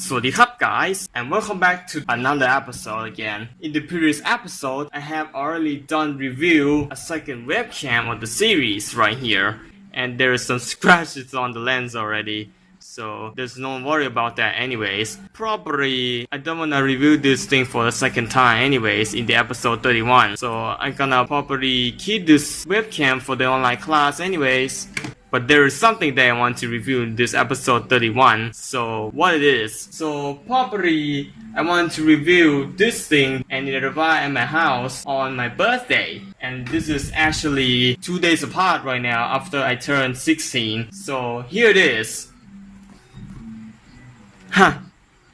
Swadikap guys, and welcome back to another episode again. In the previous episode, I have already done review a second webcam of the series right here, and there is some scratches on the lens already. So there's no worry about that anyways. Probably I don't wanna review this thing for the second time anyways in the episode 31. So I'm gonna probably keep this webcam for the online class anyways. But there is something that I want to review in this episode 31. So what it is? So probably I want to review this thing and arrive at my house on my birthday. And this is actually 2 days apart right now after I turned 16. So here it is.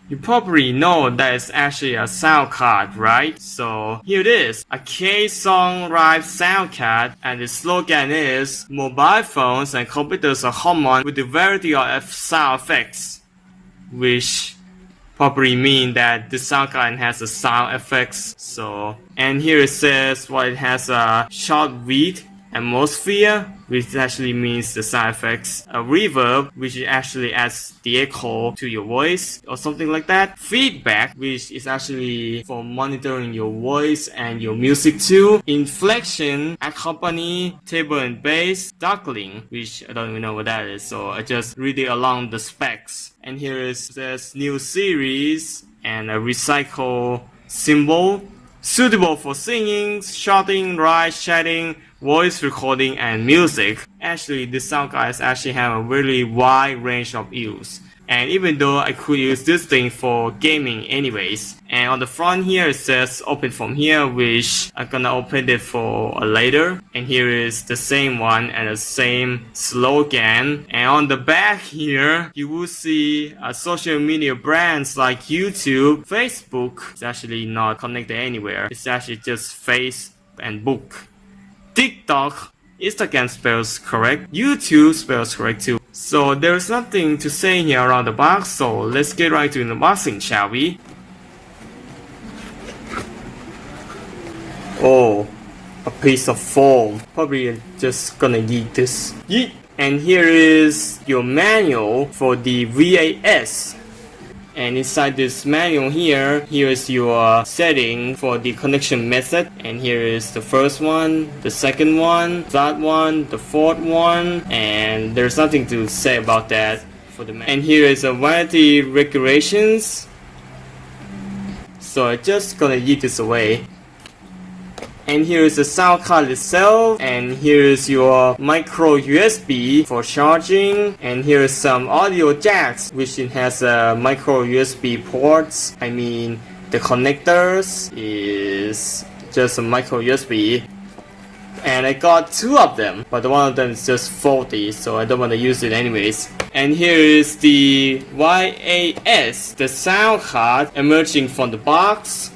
You probably know that it's actually a sound card, right? So here it is, a K-Song-Ripe sound card, and the slogan is mobile phones and computers are common with a variety of sound effects, which probably mean that the sound card has a sound effects. So, and here it says what it has a short width atmosphere, which actually means the sound effects, a reverb, which actually adds the echo to your voice or something like that, feedback, which is actually for monitoring your voice and your music too, inflection, accompany, table and bass, duckling, which I don't even know what that is, so I just read it along the specs. And here is this new series and a recycle symbol, suitable for singing, shouting, ride, chatting, voice recording, and music. Actually, the sound cards actually have a really wide range of use. And even though I could use this thing for gaming anyways. And on the front here it says open from here, which I'm gonna open it for later. And here is the same one and the same slogan. And on the back here, you will see social media brands like YouTube, Facebook. It's actually not connected anywhere. It's actually just Face and Book. TikTok, Instagram spells correct, YouTube spells correct too. So there's nothing to say here around the box, so let's get right to the unboxing, shall we? Oh, a piece of foam. Probably just gonna eat this. Yeet! And here is your manual for the V8S. And inside this manual here is your setting for the connection method. And here is the first one, the second one, that one, the fourth one. And there's nothing to say about that for the manual. And here is a warranty regulations. So I'm just gonna eat this away. And here is the sound card itself, and here is your micro USB for charging, and here is some audio jacks, which it has a micro USB ports. I mean, the connectors is just a micro USB, and I got two of them, but one of them is just faulty, so I don't want to use it anyways. And here is the V8S, the sound card emerging from the box.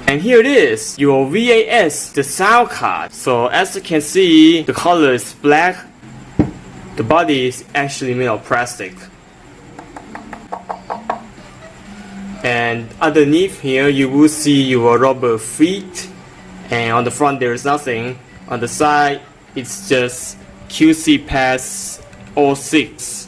And here it is, your V8S, the sound card. So as you can see, the color is black. The body is actually made of plastic. And underneath here, you will see your rubber feet. And on the front, there is nothing. On the side, it's just QC Pass 06.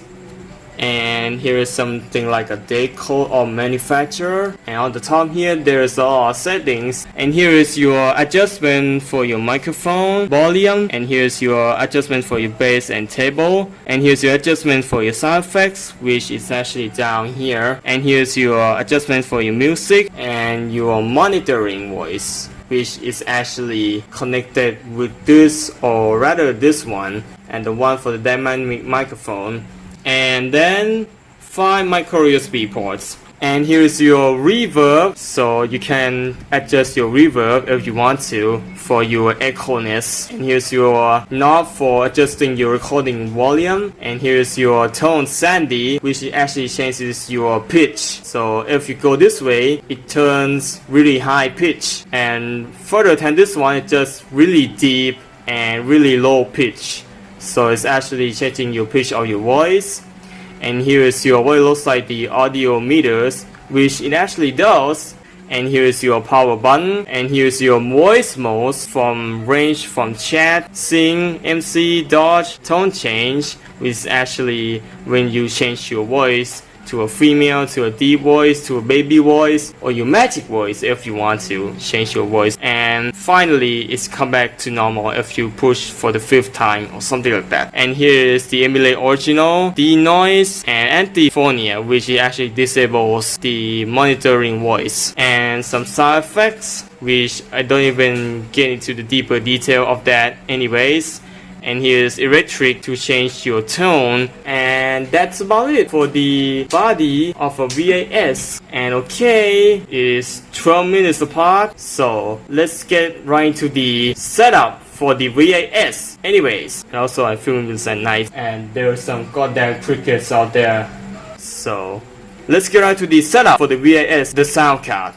And here is something like a date code or manufacturer. And on the top here, there's all settings. And here is your adjustment for your microphone volume. And here's your adjustment for your bass and table. And here's your adjustment for your sound effects, which is actually down here. And here's your adjustment for your music and your monitoring voice, which is actually connected with this, or rather this one, and the one for the dynamic microphone. And then 5 micro USB ports. And here's your reverb, so you can adjust your reverb if you want to for your echo-ness. And here's your knob for adjusting your recording volume. And here's your tone sandy, which actually changes your pitch. So if you go this way, it turns really high pitch. And further than this one, it's just really deep and really low pitch. So it's actually changing your pitch of your voice. And here is your what it looks like the audio meters, which it actually does. And here is your power button, and here is your voice modes from range from chat, sing, MC, dodge, tone change, which is actually when you change your voice to a female, to a deep voice, to a baby voice, or your magic voice if you want to change your voice. And finally, it's come back to normal if you push for the 5th time or something like that. And here is the emulate original, denoise, and anti-phonia, which actually disables the monitoring voice. And some sound effects, which I don't even get into the deeper detail of that anyways. And here's electric to change your tone, and that's about it for the body of a V8S. And okay, it's 12 minutes apart, so let's get right into the setup for the V8S. Anyways, and also I filmed this at night, and there are some goddamn crickets out there. So let's get right to the setup for the V8S, the sound card.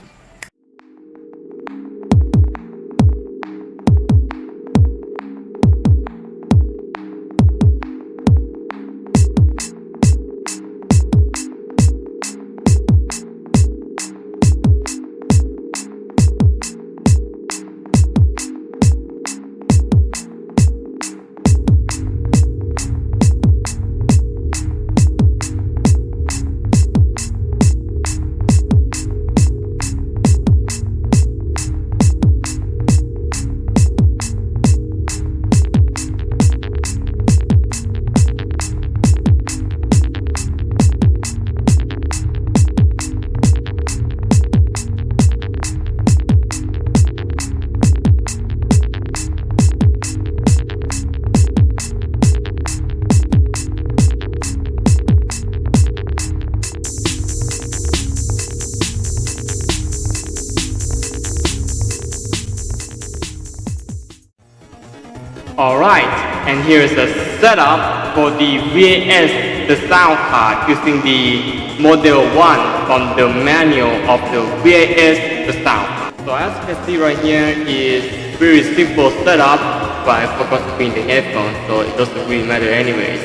Alright, and here is the setup for the V8S, the sound card, using the model 1 from the manual of the V8S, the sound card. So as you can see right here is very simple setup, but I forgot to put in the headphones, so it doesn't really matter anyways.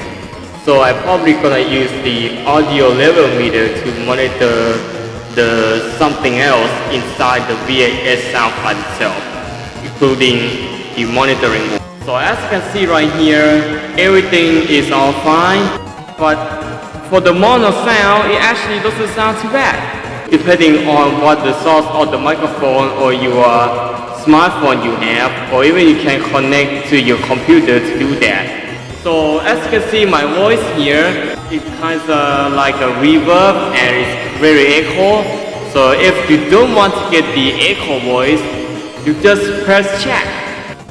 So I'm probably gonna use the audio level meter to monitor the something else inside the V8S sound card itself, including the monitoring mode. So as you can see right here, everything is all fine, but for the mono sound, it actually doesn't sound too bad. Depending on what the source of the microphone or your smartphone you have, or even you can connect to your computer to do that. So as you can see my voice here, it's kind of like a reverb and it's very echo. So if you don't want to get the echo voice, you just press check.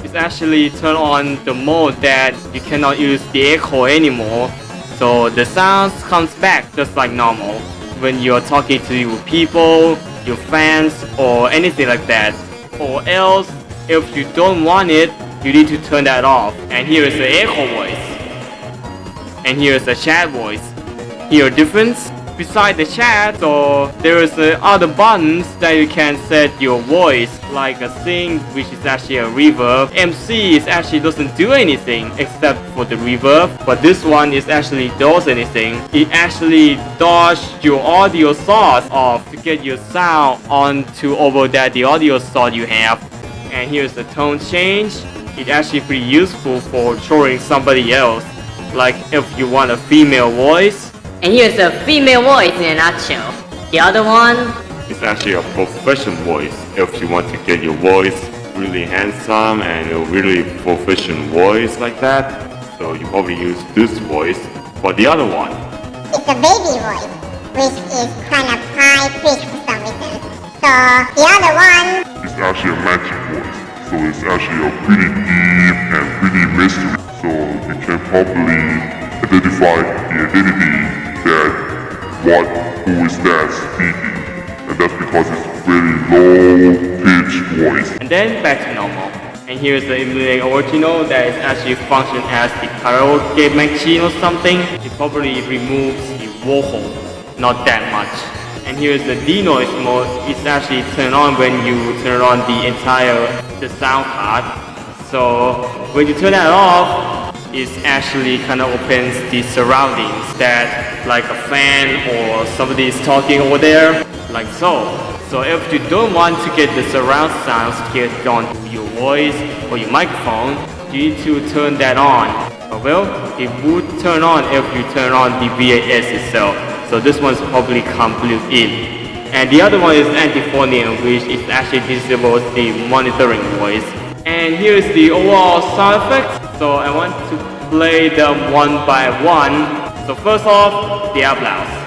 It's actually turn on the mode that you cannot use the echo anymore, so the sounds comes back just like normal when you're talking to your people, your fans, or anything like that. Or else, if you don't want it, you need to turn that off. And here is the echo voice, and here is the chat voice. Hear a difference? Beside the chat, so there is other buttons that you can set your voice, like a sing, which is actually a reverb. MC is actually doesn't do anything except for the reverb, but this one is actually does anything. It actually dodges your audio source off to get your sound onto over the audio source you have. And here's the tone change. It's actually pretty useful for showing somebody else, like if you want a female voice. And here's a female voice in a nutshell. The other one, it's actually a professional voice. If you want to get your voice really handsome and a really professional voice like that, so you probably use this voice. But the other one, it's a baby voice, which is kind of high pitched for some reason. So the other one, it's actually a magic voice. So it's actually a pretty deep and pretty mystery. So you can probably identify the identity who is that speaking, and that's because it's very low pitched voice. And then back to normal. And here's the emulating original that is actually function as the karaoke machine or something. It probably removes the vocal, not that much. And here's the denoise mode. It's actually turned on when you turn on the sound card. So when you turn that off, it actually kind of opens the surroundings, that like a fan or somebody is talking over there, like so. So So if you don't want to get the surround sounds get onto your voice or your microphone, you need to turn that on. Well, it would turn on if you turn on the V8S itself. So this one's probably come built in. And the other one is antiphonium, which is actually disables the monitoring voice. And here's the overall sound effects. So I want to play them one by one. So first off, the applause.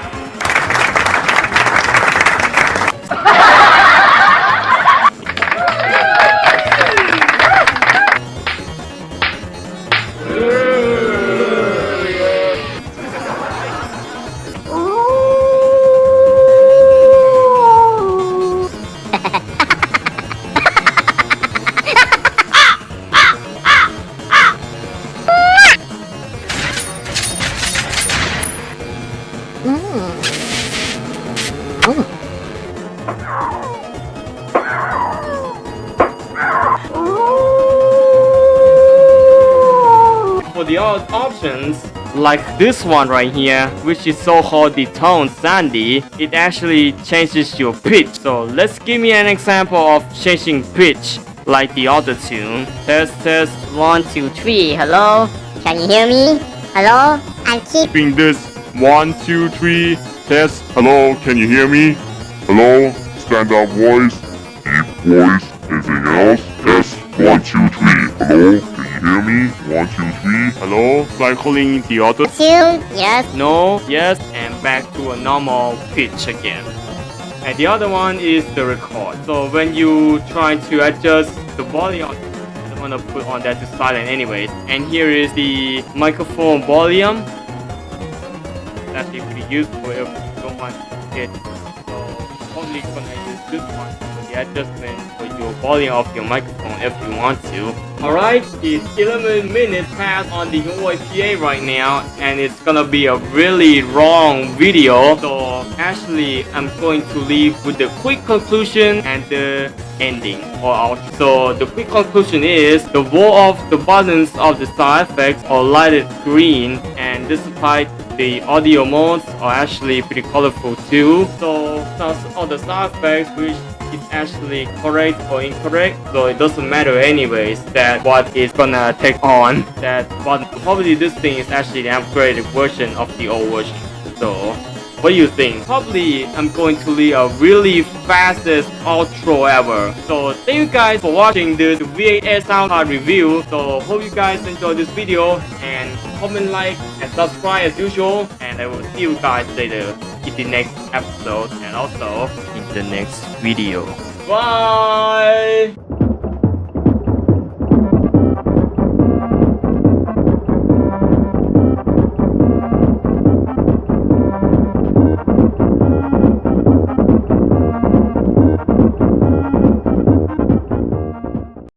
For the other options, like this one right here, which is so-called the tone sandy, it actually changes your pitch. So let's give me an example of changing pitch, like the auto tune. Test, 1, 2, 3. Hello? Can you hear me? Hello? I'm keeping Keeping this 1, 2, 3 test. Hello, can you hear me? Hello, stand up voice, deep voice, anything else? Test 1, 2, 3. Hello, can you hear me? 1, 2, 3. Hello? Cycling the auto tune. Yes. no, yes, and back to a normal pitch again. And the other one is the record. So when you try to adjust the volume, I'm gonna put on that to silent anyways. And here is the microphone volume. That's actually pretty useful if you don't want to get. So probably gonna use this one for the adjustment for your volume of your microphone if you want to. Alright, it's 11 minutes past on the OIPA right now, and it's gonna be a really long video. So actually, I'm going to leave with the quick conclusion and the ending or outro. So the quick conclusion is the wall of the buttons of the sound effects are lighted green, and despite the audio modes are actually pretty colorful too. So some of the sound effects which is actually correct or incorrect, so it doesn't matter anyways that what is gonna take on that button. Probably this thing is actually the upgraded version of the old version. So what do you think? Probably I'm going to leave a really fastest outro ever. So thank you guys for watching this V8S sound card review. So hope you guys enjoyed this video, and comment, like, and subscribe as usual. And I will see you guys later in the next episode and also in the next video. Bye!